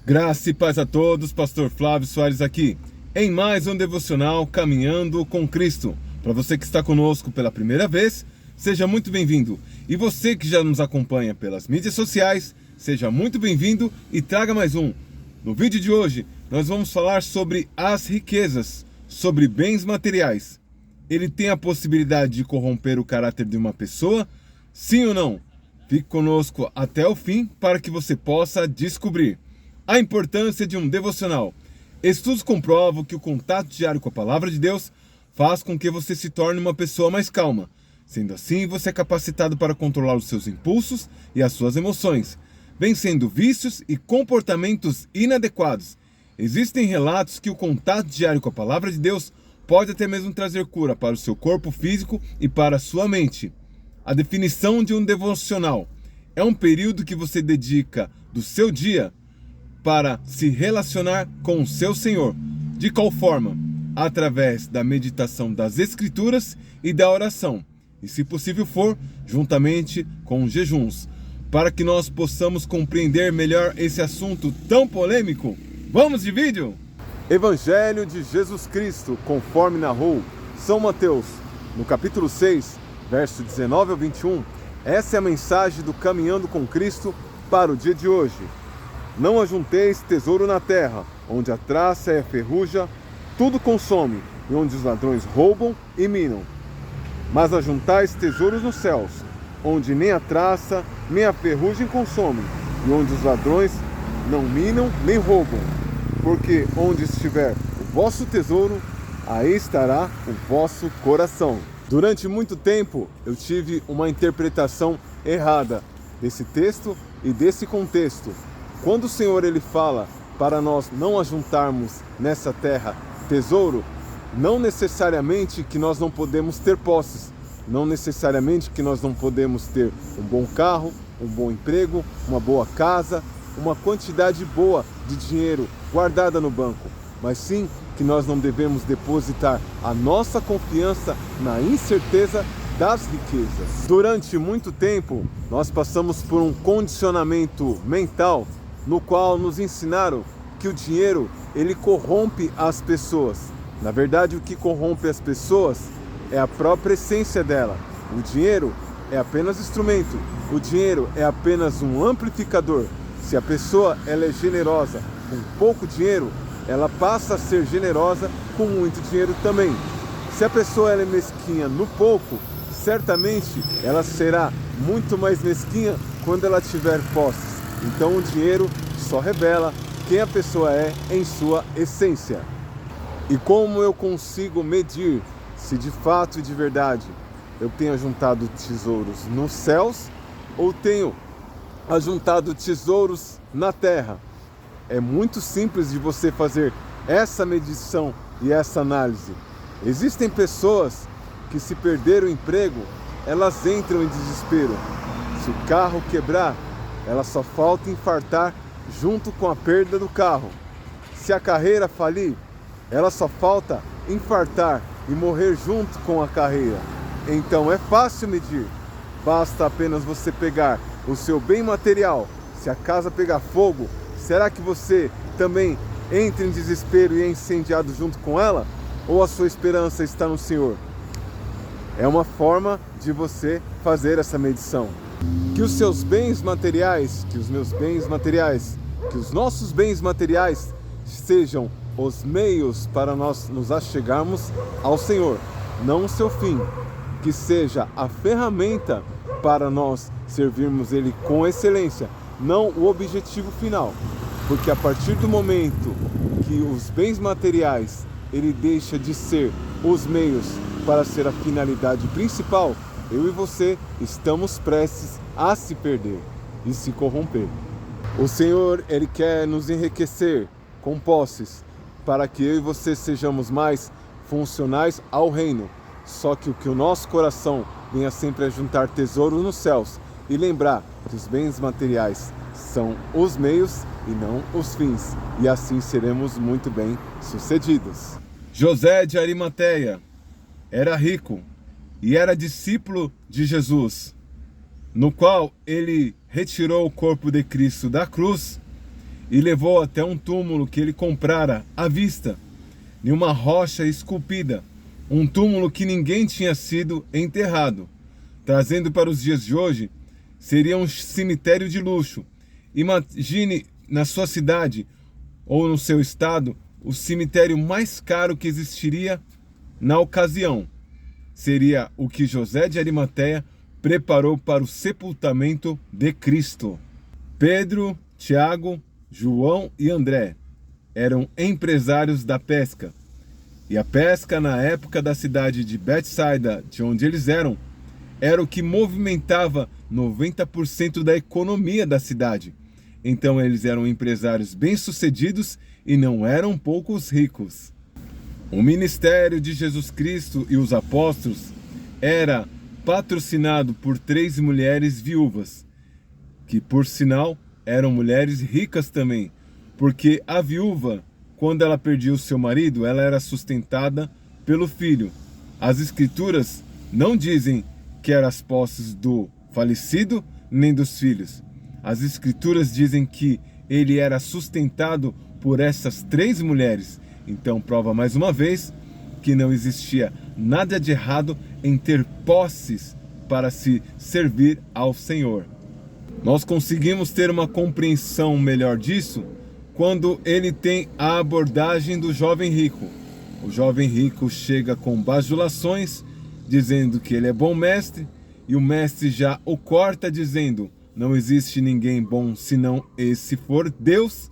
Graça e paz a todos, Pastor Flávio Soares aqui, em mais um devocional Caminhando com Cristo. Para você que está conosco pela primeira vez, seja muito bem-vindo. E você que já nos acompanha pelas mídias sociais, seja muito bem-vindo e traga mais um. No vídeo de hoje, nós vamos falar sobre as riquezas, sobre bens materiais. Ele tem a possibilidade de corromper o caráter de uma pessoa? Sim ou não? Fique conosco até o fim para que você possa descobrir. A importância de um devocional. Estudos comprovam que o contato diário com a palavra de Deus faz com que você se torne uma pessoa mais calma. Sendo assim, você é capacitado para controlar os seus impulsos e as suas emoções, vencendo vícios e comportamentos inadequados. Existem relatos que o contato diário com a palavra de Deus pode até mesmo trazer cura para o seu corpo físico e para a sua mente. A definição de um devocional é um período que você dedica do seu dia para se relacionar com o seu Senhor. De qual forma? Através da meditação das Escrituras e da oração. E se possível for, juntamente com jejuns. Para que nós possamos compreender melhor esse assunto tão polêmico, vamos de vídeo? Evangelho de Jesus Cristo, conforme narrou São Mateus, no capítulo 6, verso 19 ao 21. Essa é a mensagem do Caminhando com Cristo para o dia de hoje. Não ajunteis tesouro na terra, onde a traça e a ferrugem tudo consome, e onde os ladrões roubam e minam. Mas ajuntais tesouros nos céus, onde nem a traça nem a ferrugem consomem, e onde os ladrões não minam nem roubam. Porque onde estiver o vosso tesouro, aí estará o vosso coração. Durante muito tempo eu tive uma interpretação errada desse texto e desse contexto. Quando o Senhor ele fala para nós não ajuntarmos nessa terra tesouro, não necessariamente que nós não podemos ter posses, não necessariamente que nós não podemos ter um bom carro, um bom emprego, uma boa casa, uma quantidade boa de dinheiro guardada no banco, mas sim que nós não devemos depositar a nossa confiança na incerteza das riquezas. Durante muito tempo, nós passamos por um condicionamento mental no qual nos ensinaram que o dinheiro ele corrompe as pessoas. Na verdade, o que corrompe as pessoas é a própria essência dela. O dinheiro é apenas instrumento. O dinheiro é apenas um amplificador. Se a pessoa ela é generosa com pouco dinheiro, ela passa a ser generosa com muito dinheiro também. Se a pessoa ela é mesquinha no pouco, certamente ela será muito mais mesquinha quando ela tiver posses. Então o dinheiro só revela quem a pessoa é em sua essência. E como eu consigo medir se de fato e de verdade eu tenho ajuntado tesouros nos céus ou tenho ajuntado tesouros na terra? É muito simples de você fazer essa medição e essa análise. Existem pessoas que, se perder o emprego, elas entram em desespero. Se o carro quebrar, ela só falta infartar junto com a perda do carro. Se a carreira falir, ela só falta infartar e morrer junto com a carreira. Então é fácil medir. Basta apenas você pegar o seu bem material. Se a casa pegar fogo, será que você também entra em desespero e é incendiado junto com ela? Ou a sua esperança está no Senhor? É uma forma de você fazer essa medição. Que os seus bens materiais, que os meus bens materiais, que os nossos bens materiais sejam os meios para nós nos achegarmos ao Senhor, não o seu fim. Que seja a ferramenta para nós servirmos Ele com excelência, não o objetivo final. Porque a partir do momento que os bens materiais ele deixa de ser os meios para ser a finalidade principal, eu e você estamos prestes a se perder e se corromper. O Senhor, Ele quer nos enriquecer com posses, para que eu e você sejamos mais funcionais ao reino. Só que o nosso coração venha sempre a juntar tesouro nos céus e lembrar que os bens materiais são os meios e não os fins. E assim seremos muito bem sucedidos. José de Arimateia era rico e era discípulo de Jesus, no qual ele retirou o corpo de Cristo da cruz e levou até um túmulo que ele comprara à vista, em uma rocha esculpida, um túmulo que ninguém tinha sido enterrado. Trazendo para os dias de hoje, seria um cemitério de luxo. Imagine na sua cidade ou no seu estado o cemitério mais caro que existiria na ocasião. Seria o que José de Arimateia preparou para o sepultamento de Cristo. Pedro, Tiago, João e André eram empresários da pesca. E a pesca na época da cidade de Betsaida, de onde eles eram, era o que movimentava 90% da economia da cidade. Então eles eram empresários bem-sucedidos e não eram poucos ricos. O ministério de Jesus Cristo e os apóstolos era patrocinado por 3 mulheres viúvas, que por sinal eram mulheres ricas também, porque a viúva, quando ela perdia o seu marido, ela era sustentada pelo filho. As escrituras não dizem que eram as posses do falecido nem dos filhos. As escrituras dizem que ele era sustentado por essas 3 mulheres. Então prova mais uma vez que não existia nada de errado em ter posses para se servir ao Senhor. Nós conseguimos ter uma compreensão melhor disso quando ele tem a abordagem do jovem rico. O jovem rico chega com bajulações, dizendo que ele é bom mestre, e o mestre já o corta dizendo: não existe ninguém bom senão esse for Deus.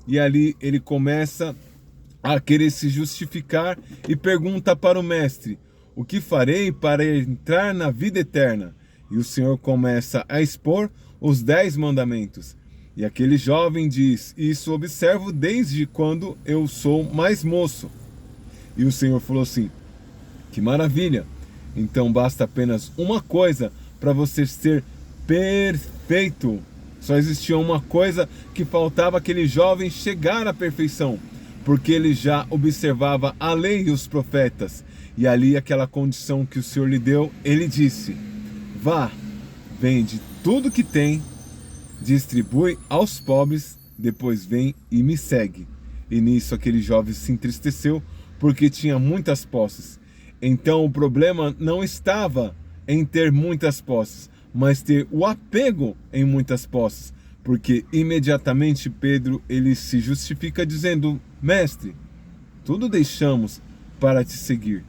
E ali ele começa a querer se justificar e pergunta para o mestre: o que farei para entrar na vida eterna? E o Senhor começa a expor os 10 mandamentos. E aquele jovem diz: isso observo desde quando eu sou mais moço. E o Senhor falou assim: que maravilha! Então basta apenas uma coisa para você ser perfeito. Só existia uma coisa que faltava aquele jovem chegar à perfeição, porque ele já observava a lei e os profetas. E ali aquela condição que o Senhor lhe deu, ele disse: vá, vende tudo que tem, distribui aos pobres, depois vem e me segue. E nisso aquele jovem se entristeceu, porque tinha muitas posses. Então o problema não estava em ter muitas posses, mas ter o apego em muitas posses. Porque imediatamente Pedro ele se justifica dizendo: mestre, tudo deixamos para te seguir.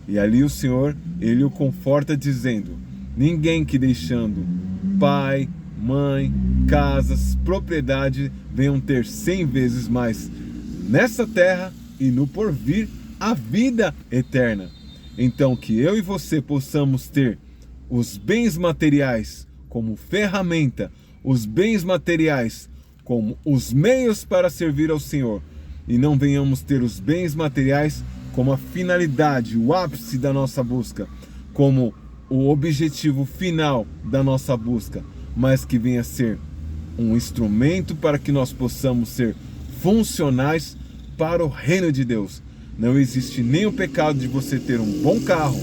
E ali o Senhor ele o conforta dizendo: ninguém que deixando pai, mãe, casas, propriedade, venham ter 100 vezes mais nessa terra e no porvir a vida eterna. Então que eu e você possamos ter os bens materiais como ferramenta, os bens materiais como os meios para servir ao Senhor, e não venhamos ter os bens materiais como a finalidade, o ápice da nossa busca, como o objetivo final da nossa busca, mas que venha a ser um instrumento para que nós possamos ser funcionais para o reino de Deus. Não existe nem o pecado de você ter um bom carro,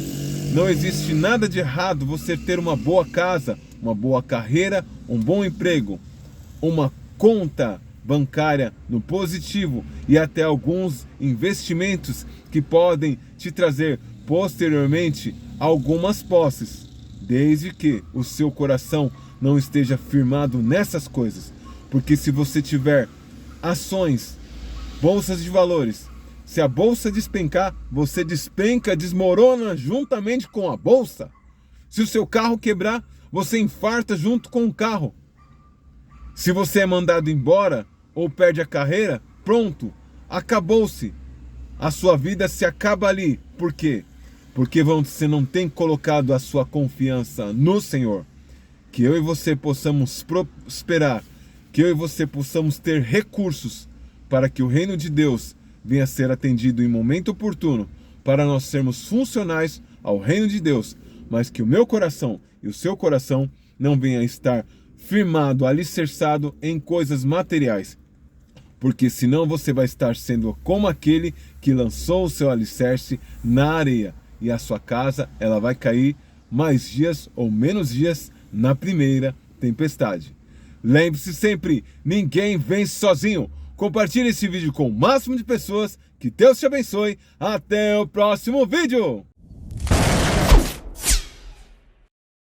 não existe nada de errado você ter uma boa casa, uma boa carreira, um bom emprego, uma conta bancária no positivo e até alguns investimentos que podem te trazer posteriormente algumas posses, desde que o seu coração não esteja firmado nessas coisas. Porque se você tiver ações, bolsas de valores, se a bolsa despencar, você despenca, desmorona juntamente com a bolsa. Se o seu carro quebrar, você infarta junto com o carro. Se você é mandado embora ou perde a carreira, pronto, acabou-se. A sua vida se acaba ali. Por quê? Porque você não tem colocado a sua confiança no Senhor. Que eu e você possamos prosperar, que eu e você possamos ter recursos para que o reino de Deus venha a ser atendido em momento oportuno, para nós sermos funcionais ao reino de Deus, mas que o meu coração e o seu coração não venha a estar firmado, alicerçado em coisas materiais, porque senão você vai estar sendo como aquele que lançou o seu alicerce na areia, e a sua casa ela vai cair mais dias ou menos dias na primeira tempestade. Lembre-se sempre, ninguém vence sozinho. Compartilhe esse vídeo com o máximo de pessoas. Que Deus te abençoe. Até o próximo vídeo.